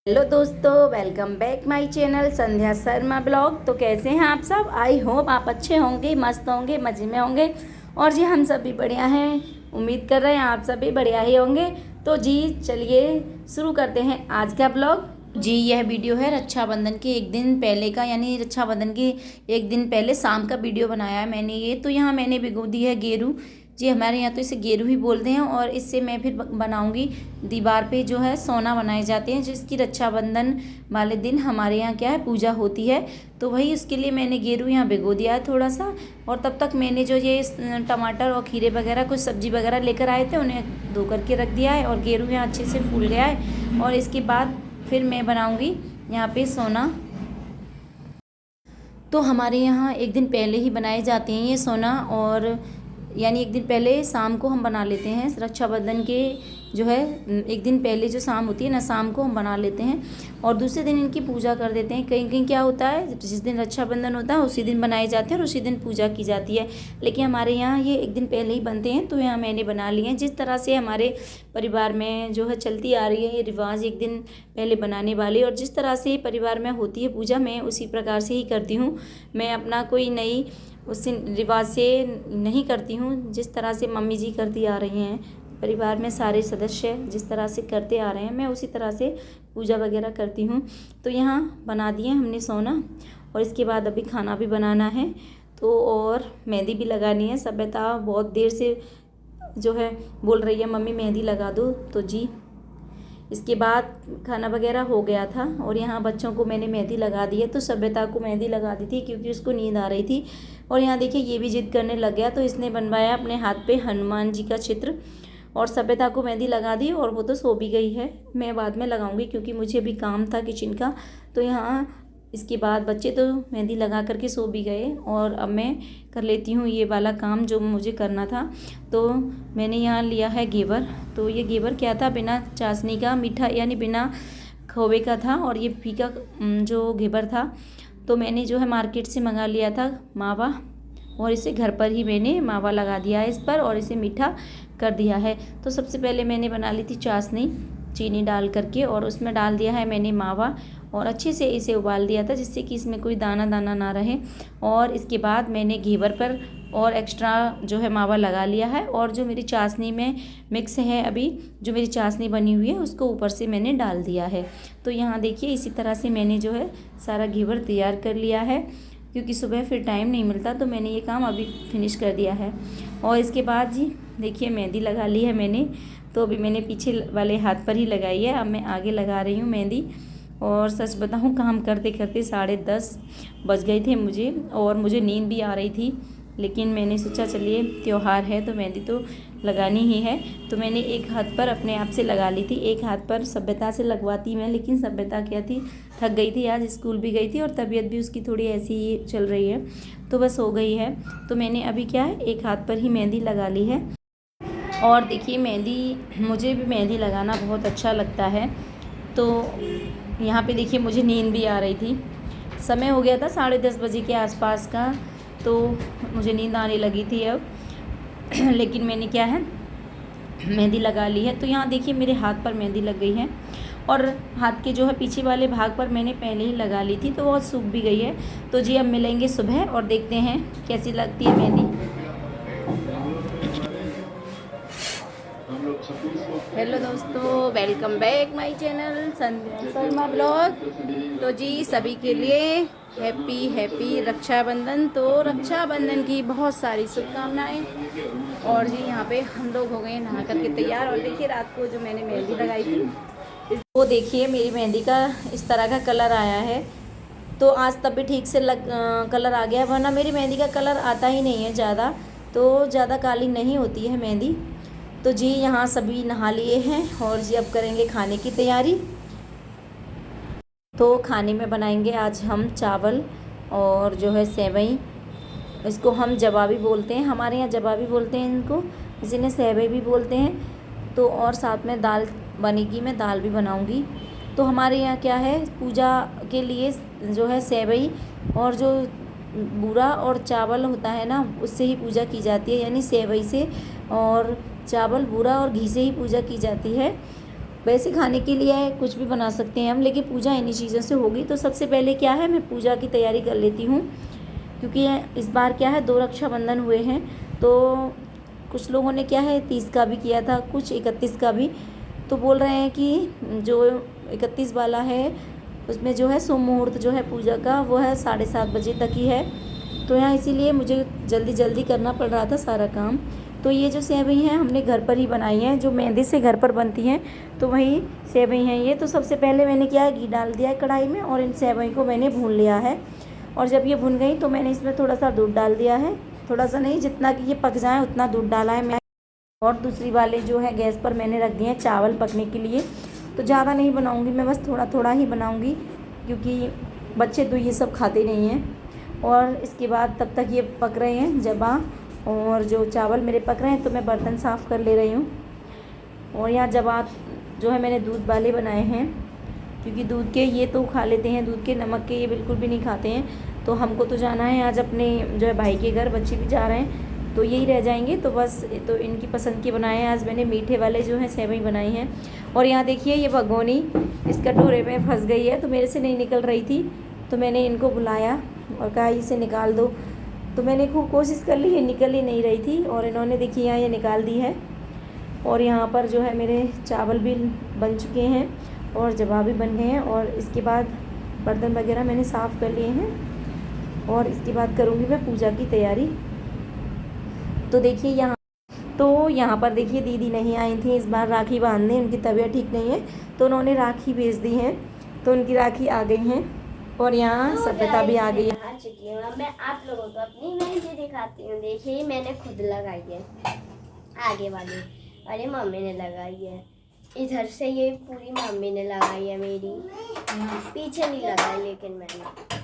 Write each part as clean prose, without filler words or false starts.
Hello दोस्तों, welcome back my channel Sandhya Sharma blog. तो कैसे हैं आप सब? आई होप आप अच्छे होंगे, मस्त होंगे, मज़े में होंगे। और जी हम सब भी बढ़िया हैं। उम्मीद कर रहे हैं आप सब भी बढ़िया ही होंगे। तो जी चलिए शुरू करते हैं आज का ब्लॉग। जी यह वीडियो है रक्षाबंधन के एक दिन पहले का, यानी रक्षाबंधन के एक दिन पहले शाम का वीडियो बनाया है मैंने। ये तो यहाँ मैंने भिगो दी है गेरू। जी हमारे यहाँ तो इसे गेरू ही बोलते हैं। और इससे मैं फिर बनाऊंगी दीवार पे जो है सोना बनाए जाते हैं, जिसकी रक्षाबंधन वाले दिन हमारे यहाँ क्या है पूजा होती है। तो वही उसके लिए मैंने गेरू यहाँ भिगो दिया है थोड़ा सा। और तब तक मैंने जो ये टमाटर और खीरे वगैरह कुछ सब्जी वगैरह लेकर आए थे उन्हें धो करके रख दिया है। और गेरू यहाँ अच्छे से फूल गया है। और इसके बाद फिर मैं बनाऊँगी यहाँ पे सोना। तो हमारे यहाँ एक दिन पहले ही बनाए जाते हैं ये सोना। और यानी एक दिन पहले शाम को हम बना लेते हैं रक्षाबंधन के जो है एक दिन पहले जो शाम होती है ना, शाम को हम बना लेते हैं। और दूसरे दिन इनकी पूजा कर देते हैं। कहीं कहीं क्या होता है, जिस दिन रक्षाबंधन होता है उसी दिन बनाए जाते हैं और उसी दिन पूजा की जाती है। लेकिन हमारे यहाँ ये एक दिन पहले ही बनते हैं। तो यहाँ मैंने बना लिए हैं। जिस तरह से हमारे परिवार में जो है चलती आ रही है ये रिवाज एक दिन पहले बनाने वाली, और जिस तरह से परिवार में होती है पूजा मैं उसी प्रकार से ही करती हूँ। मैं अपना कोई नई उस रिवाज से नहीं करती हूँ। जिस तरह से मम्मी जी करती आ रही हैं, परिवार में सारे सदस्य जिस तरह से करते आ रहे हैं मैं उसी तरह से पूजा वगैरह करती हूँ। तो यहाँ बना दिए हमने सोना। और इसके बाद अभी खाना भी बनाना है। तो और मेहंदी भी लगानी है। सभ्यता बहुत देर से जो है बोल रही है मम्मी मेहंदी लगा दो। तो जी इसके बाद खाना वगैरह हो गया था और यहाँ बच्चों को मैंने मेहंदी लगा दी है। तो सभ्यता को मेहंदी लगा दी थी क्योंकि उसको नींद आ रही थी। और यहाँ देखिए ये भी जिद करने लग गया, तो इसने बनवाया अपने हाथ पे हनुमान जी का चित्र। और सभ्यता को मेहंदी लगा दी और वो तो सो भी गई है। मैं बाद में लगाऊंगी क्योंकि मुझे भी काम था किचन का। तो यहाँ इसके बाद बच्चे तो मेहंदी लगा करके सो भी गए और अब मैं कर लेती हूँ ये वाला काम जो मुझे करना था। तो मैंने यहाँ लिया है घेवर। तो ये घेवर क्या था, बिना चाशनी का मीठा यानी बिना खोवे का था। और ये फीका जो घेवर था तो मैंने जो है मार्केट से मंगा लिया था मावा। और इसे घर पर ही मैंने मावा लगा दिया है इस पर और इसे मीठा कर दिया है। तो सबसे पहले मैंने बना ली थी चाशनी चीनी डाल करके, और उसमें डाल दिया है मैंने मावा और अच्छे से इसे उबाल दिया था जिससे कि इसमें कोई दाना दाना ना रहे। और इसके बाद मैंने घेवर पर और एक्स्ट्रा जो है मावा लगा लिया है। और जो मेरी चाशनी में मिक्स है अभी जो मेरी चाशनी बनी हुई है उसको ऊपर से मैंने डाल दिया है। तो यहाँ देखिए इसी तरह से मैंने जो है सारा घेवर तैयार कर लिया है, क्योंकि सुबह फिर टाइम नहीं मिलता। तो मैंने ये काम अभी फिनिश कर दिया है। और इसके बाद जी देखिए मेहंदी लगा ली है मैंने। तो अभी मैंने पीछे वाले हाथ पर ही लगाई है, अब मैं आगे लगा रही हूँ मेहंदी। और सच बताऊँ काम करते करते 10:30 बज गए थे मुझे, और मुझे नींद भी आ रही थी। लेकिन मैंने सोचा चलिए त्यौहार है तो मेहंदी तो लगानी ही है। तो मैंने एक हाथ पर अपने आप से लगा ली थी, एक हाथ पर सभ्यता से लगवाती मैं। लेकिन सभ्यता क्या थी, थक गई थी, आज स्कूल भी गई थी और तबीयत भी उसकी थोड़ी ऐसी ही चल रही है तो बस हो गई है। तो मैंने अभी क्या है एक हाथ पर ही मेहंदी लगा ली है। और देखिए मेहंदी, मुझे भी मेहंदी लगाना बहुत अच्छा लगता है। तो यहाँ पे देखिए मुझे नींद भी आ रही थी। समय हो गया था 10:30 बजे के आसपास का, तो मुझे नींद आने लगी थी अब। लेकिन मैंने क्या है मेहंदी लगा ली है। तो यहाँ देखिए मेरे हाथ पर मेहंदी लग गई है और हाथ के जो है पीछे वाले भाग पर मैंने पहले ही लगा ली थी तो बहुत सूख भी गई है। तो जी अब मिलेंगे सुबह और देखते हैं कैसी लगती है मेहंदी। हेलो दोस्तों, welcome back my channel Sandhya Sharma blog. तो जी सभी के लिए हैप्पी हैप्पी रक्षाबंधन। तो रक्षाबंधन की बहुत सारी शुभकामनाएं। और जी यहाँ पे हम लोग हो गए नहा करके तैयार। और देखिए रात को जो मैंने मेहंदी लगाई थी वो देखिए मेरी मेहंदी का इस तरह का कलर आया है। तो आज तब भी ठीक से कलर आ गया, वरना मेरी मेहंदी का कलर आता ही नहीं है ज़्यादा, तो ज़्यादा काली नहीं होती है मेहंदी। तो जी यहाँ सभी नहा लिए हैं और जी अब करेंगे खाने की तैयारी। तो खाने में बनाएंगे आज हम चावल और जो है सेवई, इसको हम जवाबी बोलते हैं, हमारे यहाँ जवाबी बोलते हैं इनको, किसी ने सेवई भी बोलते हैं। तो और साथ में दाल बनेगी, मैं दाल भी बनाऊंगी। तो हमारे यहाँ क्या है पूजा के लिए जो है सेवई और जो बूरा और चावल होता है ना उससे ही पूजा की जाती है, यानी सेवई से और चावल बूरा और घी से ही पूजा की जाती है। वैसे खाने के लिए कुछ भी बना सकते हैं हम, लेकिन पूजा इन्हीं चीज़ों से होगी। तो सबसे पहले क्या है, मैं पूजा की तैयारी कर लेती हूँ, क्योंकि इस बार क्या है 2 रक्षाबंधन हुए हैं। तो कुछ लोगों ने क्या है 30 का भी किया था, कुछ 31 का भी। तो बोल रहे हैं कि जो 31 वाला है उसमें जो है शुभ मुहूर्त जो है पूजा का वो है 7:30 बजे तक ही है। तो यहाँ इसीलिए मुझे जल्दी जल्दी करना पड़ रहा था सारा काम। तो ये जो सेवई हैं हमने घर पर ही बनाई हैं, जो मैदे से घर पर बनती हैं, तो वही सेवई हैं ये। तो सबसे पहले मैंने क्या है घी डाल दिया है कढ़ाई में और इन सेवई को मैंने भून लिया है। और जब ये भुन गई तो मैंने इसमें थोड़ा सा दूध डाल दिया है, थोड़ा सा नहीं, जितना कि ये पक जाए उतना दूध डाला है मैं। और दूसरी वाले जो है गैस पर मैंने रख दिए हैं चावल पकने के लिए। तो ज़्यादा नहीं बनाऊंगी मैं, बस थोड़ा थोड़ा ही बनाऊंगी, क्योंकि बच्चे तो ये सब खाते नहीं हैं। और इसके बाद तब तक ये पक रहे हैं जबा, और जो चावल मेरे पक रहे हैं तो मैं बर्तन साफ़ कर ले रही हूँ। और यहाँ जबा जो है मैंने दूध वाले बनाए हैं, क्योंकि दूध के ये तो खा लेते हैं, दूध के नमक के ये बिल्कुल भी नहीं खाते हैं। तो हमको तो जाना है आज अपने जो है भाई के घर, बच्चे भी जा रहे हैं, तो यही रह जाएंगे। तो बस तो इनकी पसंद के बनाए हैं आज मैंने, मीठे वाले जो हैं सेवई बनाई हैं। और यहाँ देखिए ये भगोनी इस कटोरे में फंस गई है, तो मेरे से नहीं निकल रही थी, तो मैंने इनको बुलाया और कहा इसे निकाल दो। तो मैंने खूब कोशिश कर ली, ये निकल ही नहीं रही थी, और इन्होंने देखिए यहाँ ये निकाल दी है। और यहाँ पर जो है मेरे चावल भी बन चुके हैं और जवाब भी बन गए हैं। और इसके बाद बर्तन वगैरह मैंने साफ़ कर लिए हैं, और इसके बाद करूँगी मैं पूजा की तैयारी। तो देखिए यहाँ पर देखिए दीदी नहीं आई थी इस बार राखी बांधने, उनकी तबीयत ठीक नहीं है, तो उन्होंने राखी भेज दी है, तो उनकी राखी आ गई हैं। और यहाँ सभ्यता भी आ गई है। आ चुकी हूँ। अब मैं आप लोगों को अपनी मेहंदी दिखाती हूँ। देखिए मैंने खुद लगाई है आगे वाली, अरे मम्मी ने लगाई है इधर से, ये पूरी मम्मी ने लगाई है मेरी, पीछे नहीं लगाई लेकिन मैंने।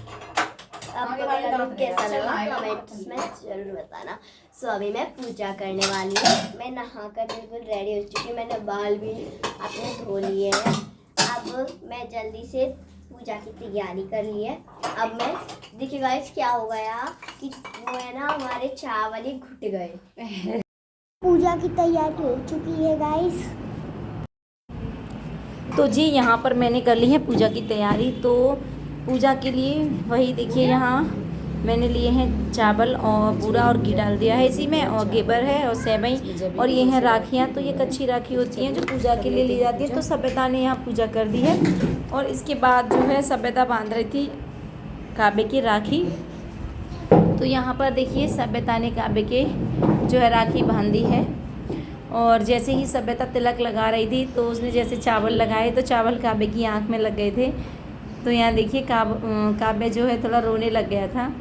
आपको मेरा लुक कैसा लगा कमेंट्स में जरूर बताना। सो अभी मैं पूजा करने वाली हूँ। मैं नहा कर बिल्कुल रेडी हो चुकी हूँ, मैंने बाल भी अपने धो लिए हैं। अब मैं जल्दी से पूजा की तैयारी कर ली है। अब मैं देखिए गाइस क्या हो गया कि वो है ना हमारे चावल ही घुट गए। पूजा की तैयारी हो चुकी है गाइस। तो जी यहाँ पर मैंने कर ली है पूजा की तैयारी। तो पूजा के लिए वही देखिए यहाँ मैंने लिए हैं चावल और बूरा और घी डाल दिया है इसी में, और घेवर है और सेवई, और ये हैं राखियाँ। तो ये कच्ची राखी होती हैं जो पूजा के लिए ली जाती है। तो सभ्यता ने यहाँ पूजा कर दी है, और इसके बाद जो है सभ्यता बांध रही थी काबे की राखी। तो यहाँ पर देखिए सभ्यता ने काबे के जो है राखी बांधी है, और जैसे ही सभ्यता तिलक लगा रही थी तो उसने जैसे चावल लगाए तो चावल काबे की आँख में लग गए थे। तो यहाँ देखिए काबे जो है थोड़ा रोने लग गया था,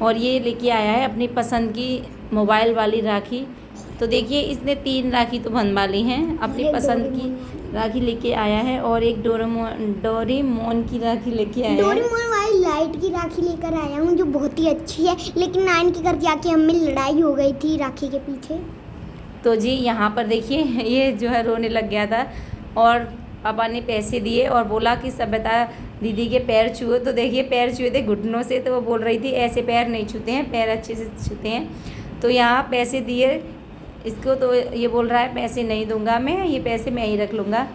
और ये लेके आया है अपनी पसंद की मोबाइल वाली राखी। तो देखिए इसने 3 राखी तो बनवा ली हैं, अपनी पसंद की राखी लेके आया है, और एक डोरेमोन की राखी लेके आया है। डोरेमोन वाली लाइट की राखी लेकर आया हूँ जो बहुत ही अच्छी है, लेकिन नाइन के घर जाके हम में लड़ाई हो गई थी राखी के पीछे। तो जी यहाँ पर देखिए ये जो है रोने लग गया था, और पापा ने पैसे दिए और बोला कि सभ्यता दीदी के पैर छुओ। तो देखिए पैर छुए थे घुटनों से, तो वो बोल रही थी ऐसे पैर नहीं छूते हैं, पैर अच्छे से छूते हैं। तो यहाँ पैसे दिए इसको, तो ये बोल रहा है पैसे नहीं दूंगा मैं, ये पैसे मैं ही रख लूँगा।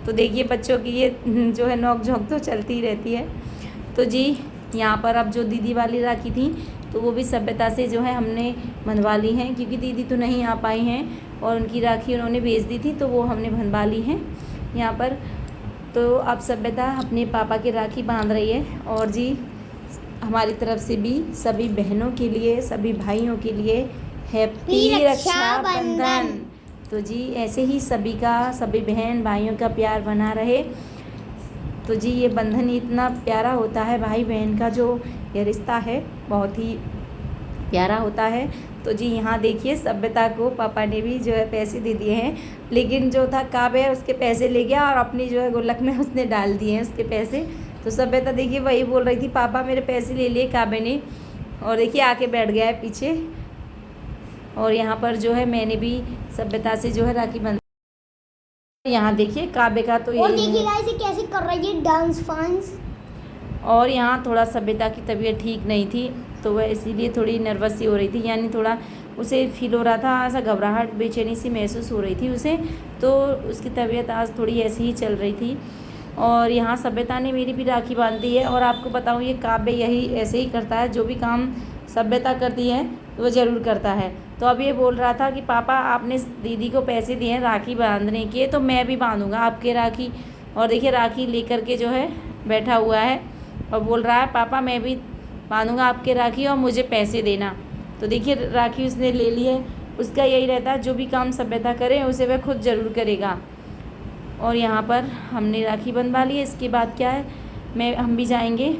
तो देखिए बच्चों की ये जो है नोक झोंक तो चलती ही रहती है। तो जी यहाँ पर अब जो दीदी वाली राखी थी तो वो भी सभ्यता से जो है हमने बंधवा ली हैं, क्योंकि दीदी तो नहीं आ पाई हैं, और उनकी राखी उन्होंने भेज दी थी तो वो हमने बंधवा ली हैं यहाँ पर। तो अब सभ्यता अपने पापा की राखी बांध रही है, और जी हमारी तरफ से भी सभी बहनों के लिए, सभी भाइयों के लिए हैप्पी रक्षाबंधन। तो जी ऐसे ही सभी बहन भाइयों का प्यार बना रहे। तो जी ये बंधन इतना प्यारा होता है, भाई बहन का जो ये रिश्ता है बहुत ही प्यारा होता है। तो जी यहाँ देखिए सभ्यता को पापा ने भी जो है पैसे दे दिए हैं, लेकिन जो था काबे उसके पैसे ले गया और अपनी जो है गुल्लक में उसने डाल दिए हैं उसके पैसे। तो सभ्यता देखिए वही बोल रही थी पापा मेरे पैसे ले लिए काबे ने, और देखिए आके बैठ गया है पीछे। और यहाँ पर जो है मैंने भी सभ्यता से जो है राखी बंध, यहाँ देखिए काबे का तो और देखिए गाइस ये कैसे कर रही है डांस फांस। और यहाँ थोड़ा सभ्यता की तबीयत ठीक नहीं थी, तो वह इसीलिए थोड़ी नर्वस सी हो रही थी, यानी थोड़ा उसे फील हो रहा था, ऐसा घबराहट बेचैनी सी महसूस हो रही थी उसे। तो उसकी तबीयत आज थोड़ी ऐसी ही चल रही थी। और यहाँ सभ्यता ने मेरी भी राखी बांध दी है। और आपको बताऊँ, ये काव्य यही ऐसे ही करता है, जो भी काम सभ्यता करती है वो ज़रूर करता है। तो अब ये बोल रहा था कि पापा आपने दीदी को पैसे दिए हैं राखी बांधने के, तो मैं भी बांधूँगा आपके राखी। और देखिए राखी लेकर के जो है बैठा हुआ है और बोल रहा है पापा मैं भी बांधूँगा आपके राखी और मुझे पैसे देना। तो देखिए राखी उसने ले ली है। उसका यही रहता है, जो भी काम सभ्यता करे उसे वह खुद ज़रूर करेगा। और यहाँ पर हमने राखी बंधवा ली है। इसके बाद क्या है, हम भी जाएंगे,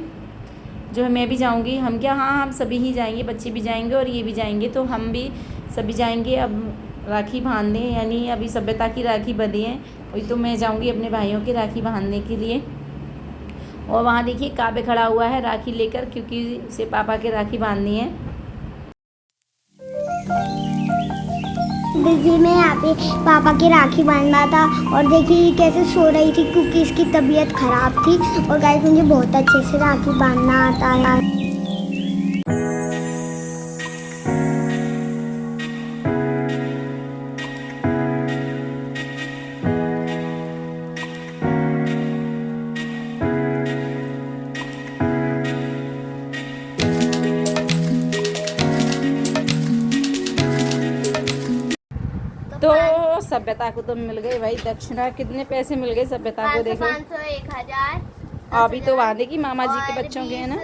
जो है मैं भी जाऊंगी। हम क्या, हाँ हम सभी ही जाएंगे, बच्चे भी जाएंगे और ये भी जाएंगे, तो हम भी सभी जाएंगे अब राखी बांधने। यानी अभी सभ्यता की राखी बंधी है, वही तो मैं जाऊंगी अपने भाइयों की राखी बांधने के लिए। और वहाँ देखिए काव्य खड़ा हुआ है राखी लेकर, क्योंकि उसे पापा की राखी बांधनी है। दीदी मैं यहाँ पे पापा की राखी बांधना था और देखिए कैसे सो रही थी क्योंकि इसकी तबीयत खराब थी। और गाइस मुझे बहुत अच्छे से राखी बांधना आता है। तो सभ्यता को तो मिल गए भाई दक्षिणा। कितने पैसे मिल गए सभ्यता को, देखो 500, 1000। अभी तो बांधेगी मामा जी के बच्चों के है ना,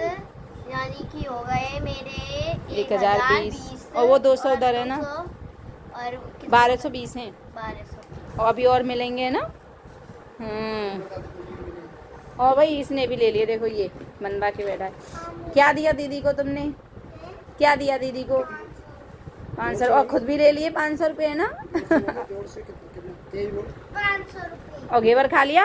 यानी कि हो गए मेरे 1020 और वो 200 उधर है ना, और 1220 हैं 1200। और अभी और मिलेंगे है ना। और भाई इसने भी ले लिए, देखो ये बनवा के बैठा है। क्या दिया दीदी को तुमने, क्या दिया दीदी को? 500। और खुद भी ले लिए 500 रुपये है ना। 500 रुपये। और घेवर खा लिया।